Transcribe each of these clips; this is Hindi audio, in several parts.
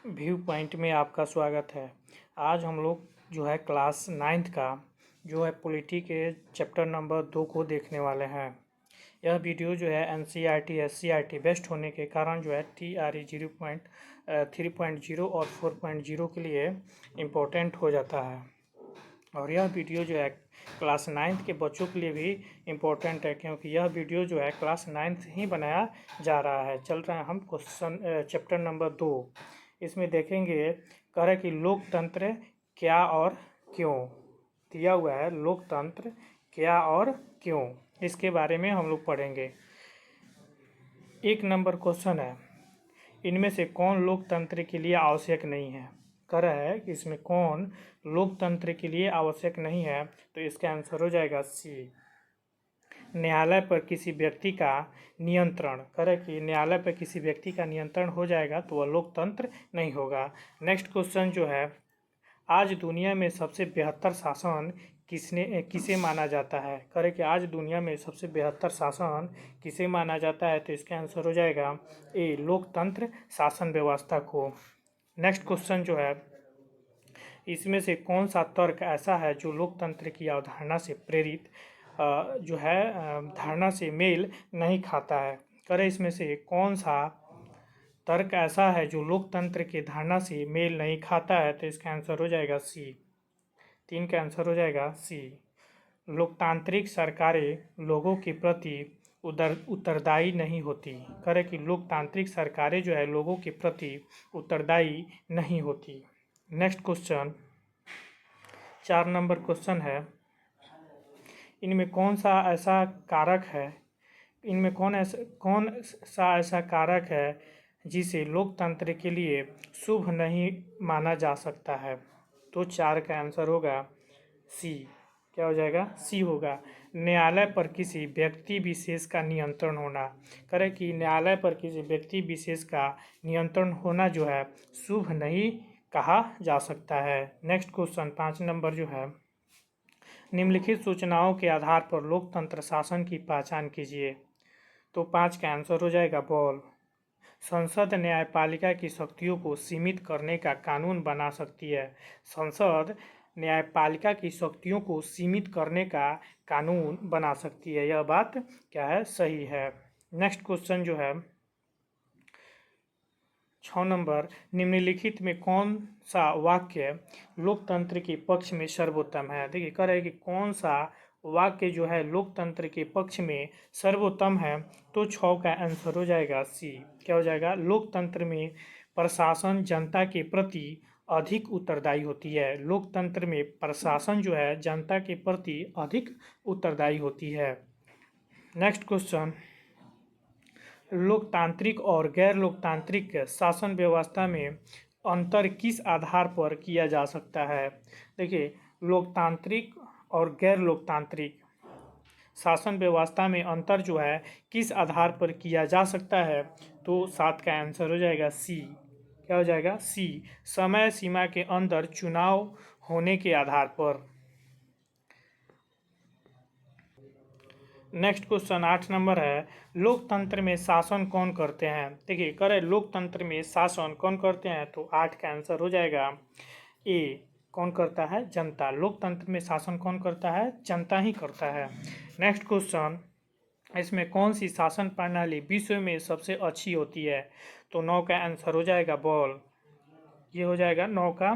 व्यू पॉइंट में आपका स्वागत है। आज हम लोग जो है क्लास 9th का जो है पॉलिटी के चैप्टर नंबर 2 को देखने वाले हैं। यह वीडियो जो है NCERT SCERT बेस्ट होने के कारण जो है TRE 0.3.0 और 4.0 के लिए इम्पोर्टेंट हो जाता है। और यह वीडियो जो है क्लास 9th के बच्चों के लिए भी इम्पोर्टेंट है, क्योंकि यह वीडियो जो है क्लास 9th ही बनाया जा रहा है। चल रहे हैं हम क्वेश्चन चैप्टर नंबर 2। इसमें देखेंगे कह रहे कि लोकतंत्र क्या और क्यों। दिया हुआ है लोकतंत्र क्या और क्यों, इसके बारे में हम लोग पढ़ेंगे। 1 नंबर क्वेश्चन है, इनमें से कौन लोकतंत्र के लिए आवश्यक नहीं है। कह रहा है कि इसमें कौन लोकतंत्र के लिए आवश्यक नहीं है, तो इसका आंसर हो जाएगा सी, न्यायालय पर किसी व्यक्ति का नियंत्रण। करे कि न्यायालय पर किसी व्यक्ति का नियंत्रण हो जाएगा तो वह लोकतंत्र नहीं होगा। नेक्स्ट क्वेश्चन जो है, आज दुनिया में सबसे बेहतर शासन किसे माना जाता है। करे कि आज दुनिया में सबसे बेहतर शासन किसे माना जाता है, तो इसका आंसर हो जाएगा ए, लोकतंत्र शासन व्यवस्था को। नेक्स्ट क्वेश्चन जो है, इसमें से कौन सा तर्क ऐसा है जो लोकतंत्र की अवधारणा से प्रेरित जो है धारणा से मेल नहीं खाता है। करे इसमें से कौन सा तर्क ऐसा है जो लोकतंत्र की धारणा से मेल नहीं खाता है, तो इसका आंसर हो जाएगा सी। 3 का आंसर हो जाएगा सी, लोकतांत्रिक सरकारें लोगों के प्रति उत्तरदायी नहीं होती। करे कि लोकतांत्रिक सरकारें जो है लोगों के प्रति उत्तरदायी नहीं होती। नेक्स्ट क्वेश्चन 4 नंबर क्वेश्चन है, इनमें कौन सा ऐसा कारक है, इनमें कौन सा ऐसा कारक है जिसे लोकतंत्र के लिए शुभ नहीं माना जा सकता है। तो 4 का आंसर होगा सी। क्या हो जाएगा? सी होगा, न्यायालय पर किसी व्यक्ति विशेष का नियंत्रण होना। करे कि न्यायालय पर किसी व्यक्ति विशेष का नियंत्रण होना जो है शुभ नहीं कहा जा सकता है। नेक्स्ट क्वेश्चन 5 नंबर जो है, निम्नलिखित सूचनाओं के आधार पर लोकतंत्र शासन की पहचान कीजिए। तो 5 का आंसर हो जाएगा बॉल। संसद न्यायपालिका की शक्तियों को सीमित करने का कानून बना सकती है। संसद न्यायपालिका की शक्तियों को सीमित करने का कानून बना सकती है। यह बात क्या है? सही है। नेक्स्ट क्वेश्चन जो है 6 नंबर, निम्नलिखित में कौन सा वाक्य लोकतंत्र के पक्ष में सर्वोत्तम है। देखिए कह रहे हैं कि कौन सा वाक्य जो है लोकतंत्र के पक्ष में सर्वोत्तम है, तो 6 का आंसर हो जाएगा सी। क्या हो जाएगा? लोकतंत्र में प्रशासन जनता के प्रति अधिक उत्तरदायी होती है। लोकतंत्र में प्रशासन जो है जनता के प्रति अधिक उत्तरदायी होती है। नेक्स्ट क्वेश्चन, लोकतांत्रिक और गैर लोकतांत्रिक शासन व्यवस्था में अंतर किस आधार पर किया जा सकता है। देखिए लोकतांत्रिक और गैर लोकतांत्रिक शासन व्यवस्था में अंतर जो है किस आधार पर किया जा सकता है, तो 7 का आंसर हो जाएगा सी। क्या हो जाएगा? सी, समय सीमा के अंदर चुनाव होने के आधार पर। नेक्स्ट क्वेश्चन 8 नंबर है, लोकतंत्र में शासन कौन करते हैं। देखिए करें लोकतंत्र में शासन कौन करते हैं, तो 8 का आंसर हो जाएगा ए, कौन करता है? जनता। लोकतंत्र में शासन कौन करता है? जनता ही करता है। नेक्स्ट क्वेश्चन, इसमें कौन सी शासन प्रणाली विश्व में सबसे अच्छी होती है, तो 9 का आंसर हो जाएगा बॉल। ये हो जाएगा 9 का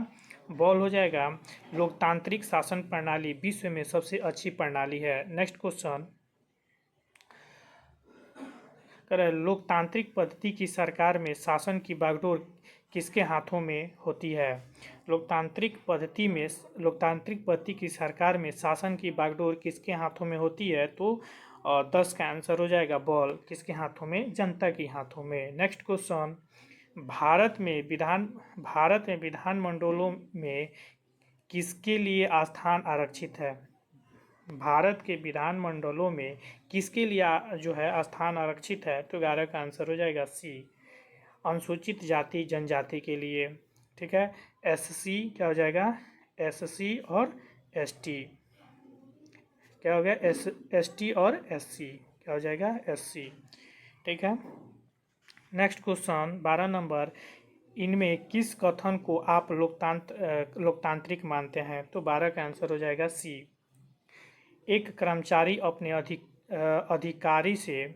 बॉल हो जाएगा, लोकतांत्रिक शासन प्रणाली विश्व में सबसे अच्छी प्रणाली है। नेक्स्ट क्वेश्चन करें, लोकतांत्रिक पद्धति की सरकार में शासन की बागडोर किसके हाथों में होती है। लोकतांत्रिक पद्धति की सरकार में शासन की बागडोर किसके हाथों में होती है, तो 10 का आंसर हो जाएगा बॉल। किसके हाथों में? जनता के हाथों में। नेक्स्ट क्वेश्चन, भारत में विधानमंडलों में किसके लिए स्थान आरक्षित है। भारत के विधानमंडलों में किसके लिए जो है स्थान आरक्षित है, तो 11 का आंसर हो जाएगा सी, अनुसूचित जाति जनजाति के लिए। ठीक है, SC क्या हो जाएगा? SC और ST। क्या हो गया? ST और SC। क्या हो जाएगा? SC। ठीक है। नेक्स्ट क्वेश्चन 12 नंबर, इनमें किस कथन को आप लोकतांत्रिक मानते हैं? तो 12 का आंसर हो जाएगा सी। एक कर्मचारी अपने अधिकारी से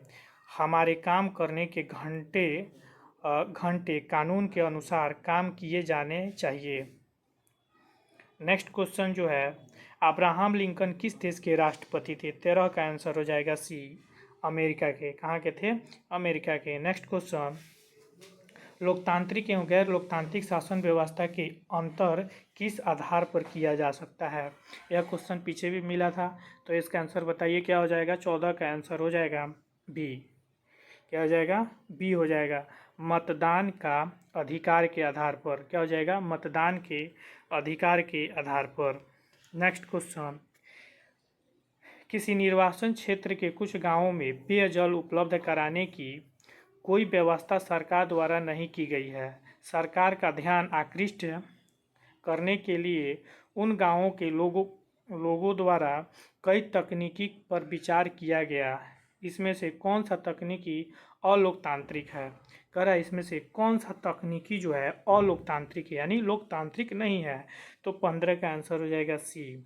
हमारे काम करने के घंटे कानून के अनुसार काम किए जाने चाहिए। नेक्स्ट क्वेश्चन जो है, अब्राहम लिंकन किस देश के राष्ट्रपति थे? 13 का आंसर हो जाएगा सी, अमेरिका के। कहाँ के थे? अमेरिका के। नेक्स्ट क्वेश्चन, लोकतांत्रिक एवं गैर लोकतांत्रिक शासन व्यवस्था के अंतर किस आधार पर किया जा सकता है? यह क्वेश्चन पीछे भी मिला था, तो इसका आंसर बताइए क्या हो जाएगा? 14 का आंसर हो जाएगा बी। क्या हो जाएगा? बी हो जाएगा। मतदान का अधिकार के आधार पर। क्या हो जाएगा? मतदान के अधिकार के आधार पर। नेक्स्ट क्वेश्चन, किसी निर्वाचन क्षेत्र के कुछ गांवों में पेयजल उपलब्ध कराने की कोई व्यवस्था सरकार द्वारा नहीं की गई है। सरकार का ध्यान आकृष्ट करने के लिए उन गांवों के लोगों द्वारा कई तकनीकी पर विचार किया गया। इसमें से कौन सा तकनीकी अलोकतांत्रिक है? कह रहा है इसमें से कौन सा तकनीकी जो है अलोकतांत्रिक है, यानी लोकतांत्रिक नहीं है। तो 15 का आंसर हो जाएगा सी,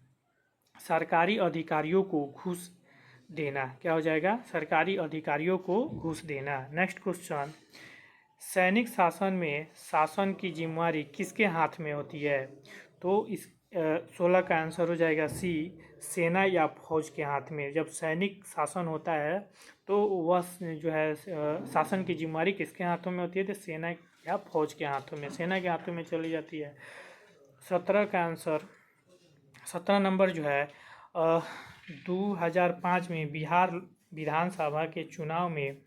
सरकारी अधिकारियों को घूस देना। क्या हो जाएगा? सरकारी अधिकारियों को घूस देना। नेक्स्ट क्वेश्चन, सैनिक शासन में शासन की जिम्मेवारी किसके हाथ में होती है? तो इस 16 का आंसर हो जाएगा सी, सेना या फौज के हाथ में। जब सैनिक शासन होता है तो वह जो है शासन की जिम्मेवारी किसके हाथों में होती है? तो सेना या फौज के हाथों में, सेना के हाथों में चली जाती है। 17 का आंसर, 17 नंबर जो है 2005 में बिहार विधानसभा के चुनाव में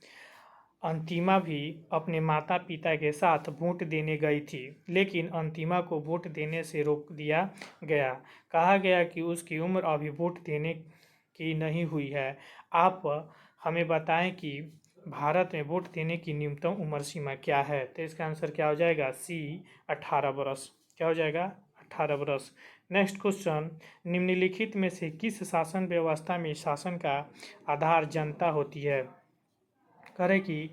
अंतिमा भी अपने माता पिता के साथ वोट देने गई थी, लेकिन अंतिमा को वोट देने से रोक दिया गया। कहा गया कि उसकी उम्र अभी वोट देने की नहीं हुई है। आप हमें बताएं कि भारत में वोट देने की न्यूनतम उम्र सीमा क्या है? तो इसका आंसर क्या हो जाएगा? सी, 18 वर्ष। क्या हो जाएगा? 18 वर्ष। नेक्स्ट क्वेश्चन, निम्नलिखित में से किस शासन व्यवस्था में शासन का आधार जनता होती है? करें कि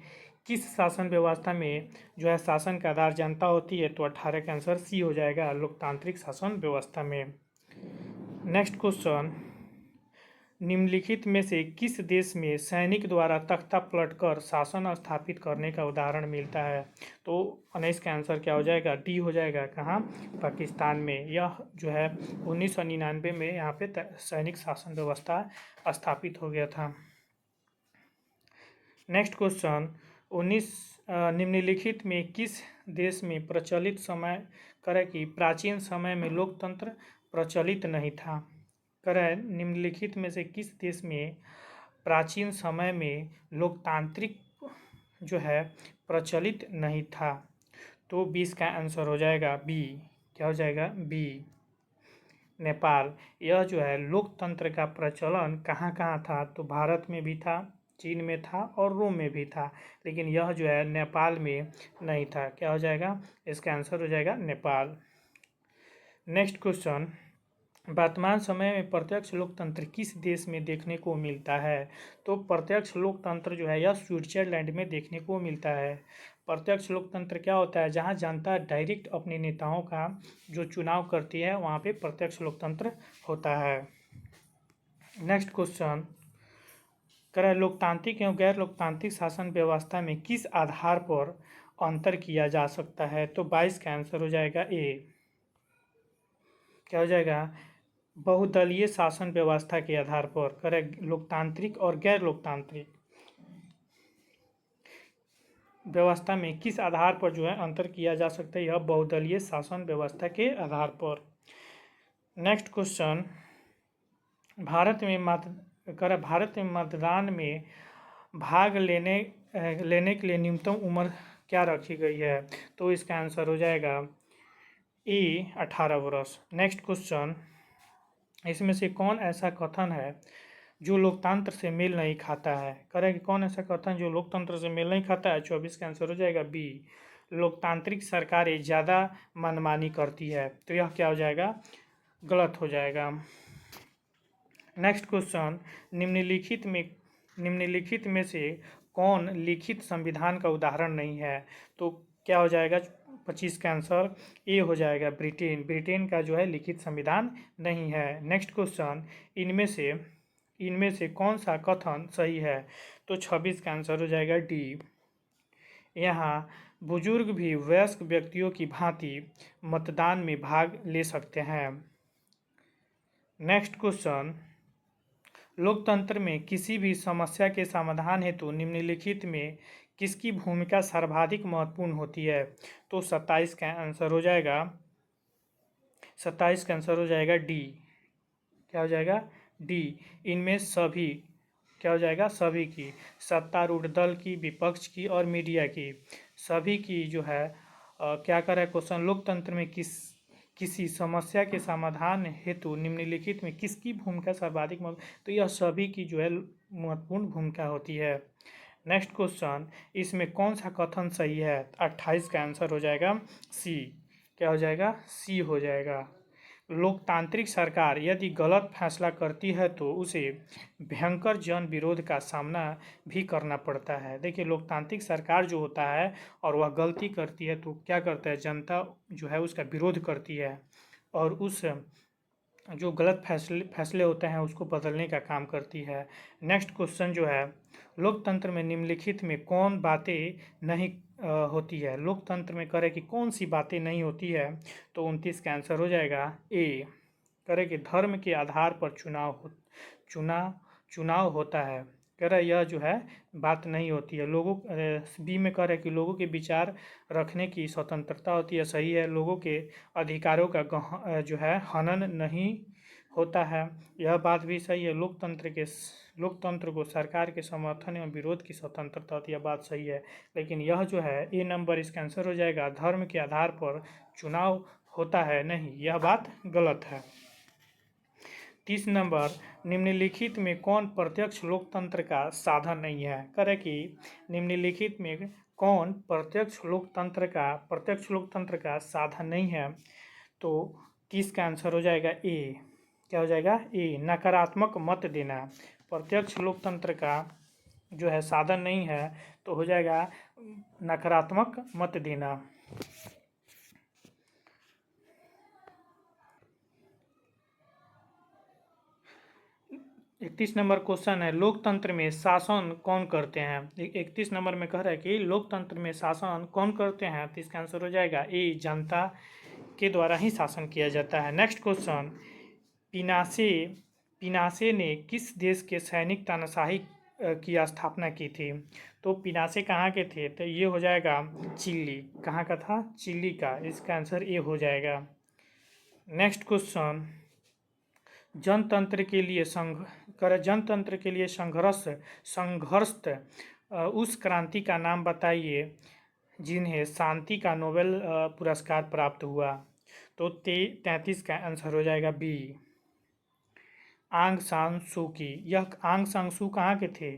किस शासन व्यवस्था में जो है शासन का आधार जनता होती है? तो 18 का आंसर सी हो जाएगा, लोकतांत्रिक शासन व्यवस्था में। नेक्स्ट क्वेश्चन, निम्नलिखित में से किस देश में सैनिक द्वारा तख्ता पलटकर शासन स्थापित करने का उदाहरण मिलता है? तो 19 का आंसर क्या हो जाएगा? डी हो जाएगा। कहाँ? पाकिस्तान में। यह जो है 1999 में यहाँ पे सैनिक शासन व्यवस्था स्थापित हो गया था। नेक्स्ट क्वेश्चन, 19 निम्नलिखित में किस देश में प्रचलित समय करें कि प्राचीन समय में लोकतंत्र प्रचलित नहीं था? करें निम्नलिखित में से किस देश में प्राचीन समय में लोकतांत्रिक जो है प्रचलित नहीं था? तो 20 का आंसर हो जाएगा बी। क्या हो जाएगा? बी, नेपाल। यह जो है लोकतंत्र का प्रचलन कहाँ कहाँ था? तो भारत में भी था, चीन में था और रोम में भी था, लेकिन यह जो है नेपाल में नहीं था। क्या हो जाएगा? इसका आंसर हो जाएगा नेपाल। नेक्स्ट क्वेश्चन, वर्तमान समय में प्रत्यक्ष लोकतंत्र किस देश में देखने को मिलता है? तो प्रत्यक्ष लोकतंत्र जो है यह स्विट्जरलैंड में देखने को मिलता है। प्रत्यक्ष लोकतंत्र क्या होता है? जहां जनता डायरेक्ट अपने नेताओं का जो चुनाव करती है वहां पे प्रत्यक्ष लोकतंत्र होता है। नेक्स्ट क्वेश्चन, करें लोकतांत्रिक एवं गैर लोकतांत्रिक शासन व्यवस्था में किस आधार पर अंतर किया जा सकता है? तो 22 का आंसर हो जाएगा ए। क्या हो जाएगा? बहुदलीय शासन व्यवस्था के आधार पर। करें लोकतांत्रिक और गैर लोकतांत्रिक व्यवस्था में किस आधार पर जो है अंतर किया जा सकता है? यह बहुदलीय शासन व्यवस्था के आधार पर। नेक्स्ट क्वेश्चन, भारत में मतदान में भाग लेने के लिए न्यूनतम उम्र क्या रखी गई है? तो इसका आंसर हो जाएगा ए, 18 वर्ष। नेक्स्ट क्वेश्चन, इसमें से कौन ऐसा कथन है जो लोकतंत्र से मेल नहीं खाता है? करें कि कौन ऐसा कथन जो लोकतंत्र से मेल नहीं खाता है? 24 का आंसर हो जाएगा बी, लोकतांत्रिक सरकारें ज़्यादा मनमानी करती है। तो यह क्या हो जाएगा? गलत हो जाएगा। नेक्स्ट क्वेश्चन, निम्नलिखित में से कौन लिखित संविधान का उदाहरण नहीं है? तो क्या हो जाएगा? 25 का आंसर ए हो जाएगा, ब्रिटेन। ब्रिटेन का जो है लिखित संविधान नहीं है। नेक्स्ट क्वेश्चन, इनमें से कौन सा कथन सही है? तो 26 का आंसर हो जाएगा डी। यहाँ बुजुर्ग भी वयस्क व्यक्तियों की भांति मतदान में भाग ले सकते हैं। नेक्स्ट क्वेश्चन, लोकतंत्र में किसी भी समस्या के समाधान हेतु निम्नलिखित में किसकी भूमिका सर्वाधिक महत्वपूर्ण होती है? तो 27 का आंसर हो जाएगा, 27 का आंसर हो जाएगा डी। क्या हो जाएगा? डी। इनमें सभी, क्या हो जाएगा? सभी की, सत्तारूढ़ दल की, विपक्ष की और मीडिया की, सभी की जो है क्या करे क्वेश्चन, लोकतंत्र में किसी समस्या के समाधान हेतु निम्नलिखित में किसकी भूमिका सर्वाधिक तो यह सभी की जो है महत्वपूर्ण भूमिका होती है। नेक्स्ट क्वेश्चन, इसमें कौन सा कथन सही है? 28 का आंसर हो जाएगा सी। क्या हो जाएगा? सी हो जाएगा। लोकतांत्रिक सरकार यदि गलत फैसला करती है तो उसे भयंकर जन विरोध का सामना भी करना पड़ता है। देखिए, लोकतांत्रिक सरकार जो होता है और वह गलती करती है तो क्या करता है, जनता जो है उसका विरोध करती है और उस जो गलत फैसले होते हैं उसको बदलने का काम करती है। नेक्स्ट क्वेश्चन जो है, लोकतंत्र में निम्नलिखित में कौन बातें नहीं होती है? लोकतंत्र में करे कि कौन सी बातें नहीं होती है? तो 29 का आंसर हो जाएगा ए। करे कि धर्म के आधार पर चुनाव होता है। कह रहा है यह जो है बात नहीं होती है। लोगों बी में कह रहा है कि लोगों के विचार रखने की स्वतंत्रता होती है। सही है, लोगों के अधिकारों का जो है हनन नहीं होता है। यह बात भी सही है। लोकतंत्र को सरकार के समर्थन एवं विरोध की स्वतंत्रता होती है, बात सही है। लेकिन यह जो है ए नंबर इसका आंसर हो जाएगा, धर्म के आधार पर चुनाव होता है नहीं, यह बात गलत है। 30 नंबर, निम्नलिखित में कौन प्रत्यक्ष लोकतंत्र का साधन नहीं है? करे कि निम्नलिखित में कौन प्रत्यक्ष लोकतंत्र का साधन नहीं है? तो 30 का आंसर हो जाएगा ए। क्या हो जाएगा? ए, नकारात्मक मत देना प्रत्यक्ष लोकतंत्र का जो है साधन नहीं है, तो हो जाएगा नकारात्मक मत देना। 31 नंबर क्वेश्चन है, लोकतंत्र में शासन कौन करते हैं? 31 नंबर में कह रहा है कि लोकतंत्र में शासन कौन करते हैं? तो इसका आंसर हो जाएगा ए, जनता के द्वारा ही शासन किया जाता है। नेक्स्ट क्वेश्चन, पिनासे ने किस देश के सैनिक तानाशाही की स्थापना की थी? तो पिनासे कहाँ के थे? तो ये हो जाएगा चिली। कहाँ का था? चिली का। इसका आंसर ए हो जाएगा। नेक्स्ट क्वेश्चन, जनतंत्र के लिए संघर्ष उस क्रांति का नाम बताइए जिन्हें शांति का नोबेल पुरस्कार प्राप्त हुआ। तो 33 का आंसर हो जाएगा बी, आंग सान सू की। यह आंग सान सू कहाँ के थे?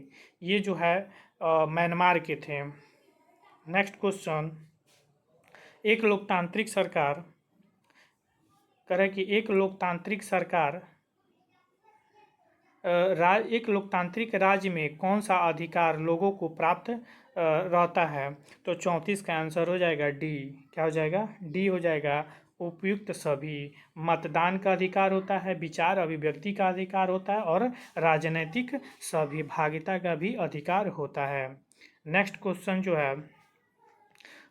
ये जो है म्यांमार के थे। नेक्स्ट क्वेश्चन, एक लोकतांत्रिक सरकार करे कि एक लोकतांत्रिक राज्य में कौन सा अधिकार लोगों को प्राप्त रहता है? तो 34 का आंसर हो जाएगा डी। क्या हो जाएगा? डी हो जाएगा, उपयुक्त सभी। मतदान का अधिकार होता है, विचार अभिव्यक्ति का अधिकार होता है और राजनीतिक सहभागिता का भी अधिकार होता है। नेक्स्ट क्वेश्चन जो है,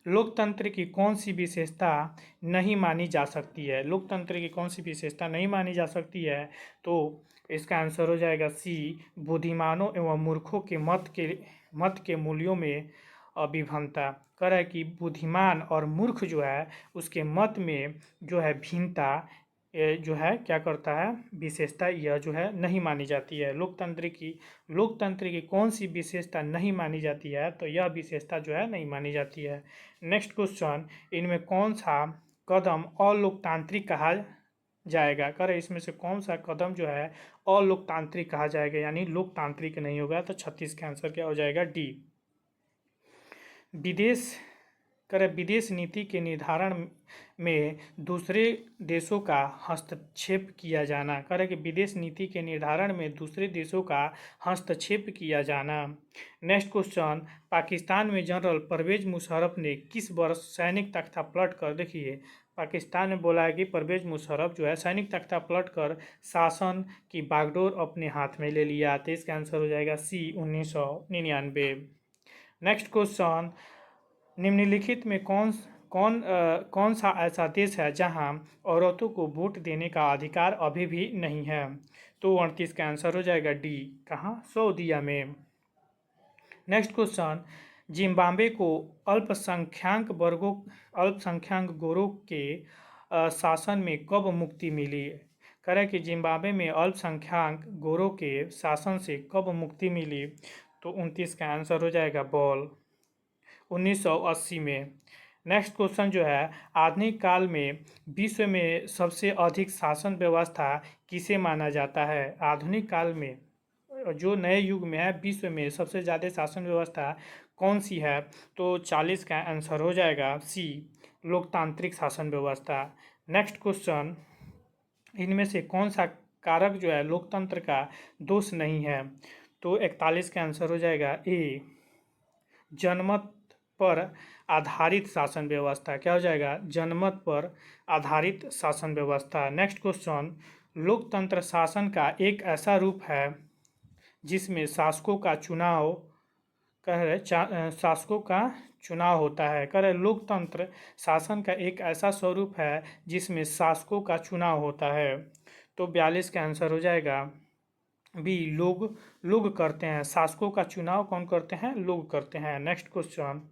लोकतंत्र की कौन सी विशेषता नहीं मानी जा सकती है? लोकतंत्र की कौन सी विशेषता नहीं मानी जा सकती है? तो इसका आंसर हो जाएगा सी, बुद्धिमानों एवं मूर्खों के मत के मूल्यों में अभिन्नता। कह रहा है कि बुद्धिमान और मूर्ख जो है उसके मत में जो है भिन्नता जो है क्या करता है, विशेषता यह जो है नहीं मानी जाती है। लोकतंत्र की कौन सी विशेषता नहीं मानी जाती है? तो यह विशेषता जो है नहीं मानी जाती है। नेक्स्ट क्वेश्चन, इनमें कौन सा कदम अलोकतांत्रिक कहा जाएगा? करे इसमें से कौन सा कदम जो है अलोकतांत्रिक कहा जाएगा, यानी लोकतांत्रिक नहीं होगा? तो 36 का आंसर क्या हो जाएगा? डी। विदेश करे विदेश नीति के निर्धारण में दूसरे देशों का हस्तक्षेप किया जाना। करे कि विदेश नीति के निर्धारण में दूसरे देशों का हस्तक्षेप किया जाना। नेक्स्ट क्वेश्चन, पाकिस्तान में जनरल परवेज मुशर्रफ ने किस वर्ष सैनिक तख्ता पलट कर, देखिए पाकिस्तान में बोला है कि परवेज मुशर्रफ जो है सैनिक तख्ता पलट कर शासन की बागडोर अपने हाथ में ले लिया। तो इसका आंसर हो जाएगा सी 1999। नेक्स्ट क्वेश्चन, निम्नलिखित में कौन सा ऐसा देश है जहां औरतों को वोट देने का अधिकार अभी भी नहीं है। तो 38 का आंसर हो जाएगा डी, कहाँ, सऊदीया में। नेक्स्ट क्वेश्चन, जिम्बाब्वे को अल्पसंख्यक गोरों के शासन में कब मुक्ति मिली। करें कि जिम्बाब्वे में अल्पसंख्यक गोरों के शासन से कब मुक्ति मिली। तो 29 का आंसर हो जाएगा बॉल, 1980 में। नेक्स्ट क्वेश्चन जो है, आधुनिक काल में विश्व में सबसे अधिक शासन व्यवस्था किसे माना जाता है। आधुनिक काल में जो नए युग में है विश्व में सबसे ज़्यादा शासन व्यवस्था कौन सी है। तो 40 का आंसर हो जाएगा सी, लोकतांत्रिक शासन व्यवस्था। नेक्स्ट क्वेश्चन, इनमें से कौन सा कारक जो है लोकतंत्र का दोष नहीं है। तो 41 का आंसर हो जाएगा ए, जनमत पर आधारित शासन व्यवस्था। क्या हो जाएगा, जनमत पर आधारित शासन व्यवस्था। नेक्स्ट क्वेश्चन, लोकतंत्र शासन का एक ऐसा रूप है जिसमें शासकों का चुनाव होता है। कह रहे लोकतंत्र शासन का एक ऐसा स्वरूप है जिसमें शासकों का चुनाव होता है। तो 42 का आंसर हो जाएगा बी, लोग करते हैं। शासकों का चुनाव कौन करते हैं, लोग करते हैं। नेक्स्ट क्वेश्चन,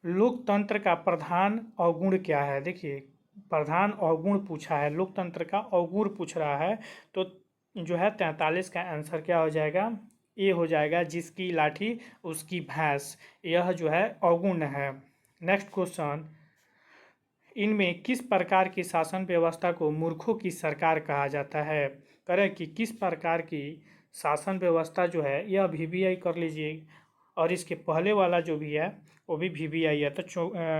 लोकतंत्र का प्रधान अवगुण क्या है। देखिए प्रधान अवगुण पूछा है, लोकतंत्र का अवगुण पूछ रहा है। तो जो है 43 का आंसर क्या हो जाएगा, ए हो जाएगा, जिसकी लाठी उसकी भैंस। यह जो है अवगुण है। नेक्स्ट क्वेश्चन, इनमें किस प्रकार की शासन व्यवस्था को मूर्खों की सरकार कहा जाता है। करें कि किस प्रकार की शासन व्यवस्था जो है, यह VVI कर लीजिए, और इसके पहले वाला जो भी है वो भी VVI है। तो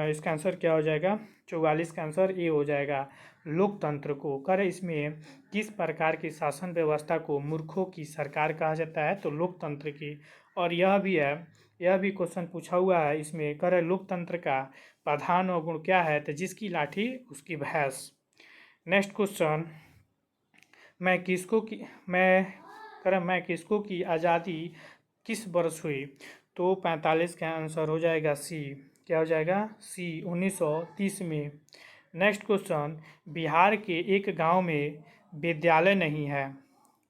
इसका आंसर क्या हो जाएगा, 44 का आंसर ए हो जाएगा, लोकतंत्र को। करें इसमें किस प्रकार की शासन व्यवस्था को मूर्खों की सरकार कहा जाता है, तो लोकतंत्र की। और यह भी है, यह भी क्वेश्चन पूछा हुआ है इसमें, करें लोकतंत्र का प्रधान अवगुण क्या है, तो जिसकी लाठी उसकी भैंस। नेक्स्ट क्वेश्चन, मैं किसको की आज़ादी किस वर्ष हुई। तो 45 का आंसर हो जाएगा सी, क्या हो जाएगा, सी 1930 में। नेक्स्ट क्वेश्चन, बिहार के एक गांव में विद्यालय नहीं है,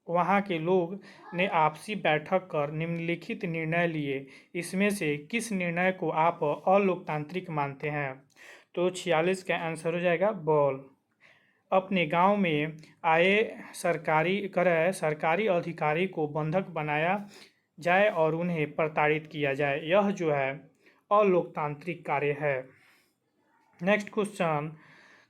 वहां के लोग ने आपसी बैठक कर निम्नलिखित निर्णय लिए, इसमें से किस निर्णय को आप अलोकतांत्रिक मानते हैं। तो 46 का आंसर हो जाएगा बॉल, अपने गांव में आए सरकारी अधिकारी को बंधक बनाया जाए और उन्हें प्रताड़ित किया जाए, यह जो है अलोकतांत्रिक कार्य है। नेक्स्ट क्वेश्चन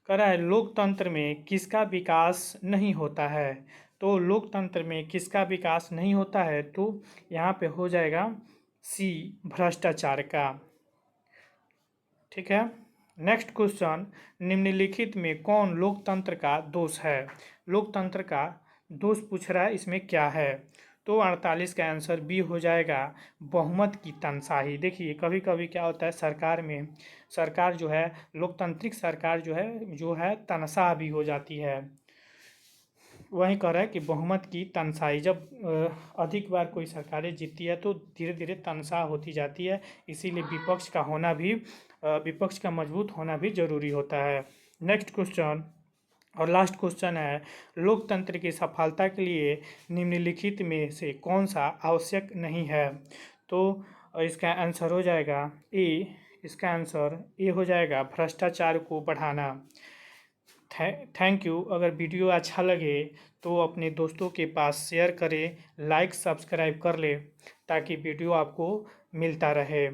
कह रहा है, लोकतंत्र में किसका विकास नहीं होता है। तो लोकतंत्र में किसका विकास नहीं होता है, तो यहाँ पे हो जाएगा सी, भ्रष्टाचार का। ठीक है। नेक्स्ट क्वेश्चन, निम्नलिखित में कौन लोकतंत्र का दोष है। लोकतंत्र का दोष पूछ रहा है, इसमें क्या है। तो 48 का आंसर बी हो जाएगा, बहुमत की तानाशाही। देखिए कभी कभी क्या होता है, सरकार जो है, लोकतांत्रिक सरकार जो है तानाशाह भी हो जाती है। वही कह रहा है कि बहुमत की तानाशाही, जब अधिक बार कोई सरकारें जीतती है तो धीरे धीरे तानाशाह होती जाती है। इसीलिए विपक्ष का मजबूत होना भी जरूरी होता है। नेक्स्ट क्वेश्चन और लास्ट क्वेश्चन है, लोकतंत्र की सफलता के लिए निम्नलिखित में से कौन सा आवश्यक नहीं है। तो इसका आंसर हो जाएगा ए, इसका आंसर ए हो जाएगा, भ्रष्टाचार को बढ़ाना। Thank you. अगर वीडियो अच्छा लगे तो अपने दोस्तों के पास शेयर करें, लाइक सब्सक्राइब कर ले ताकि वीडियो आपको मिलता रहे।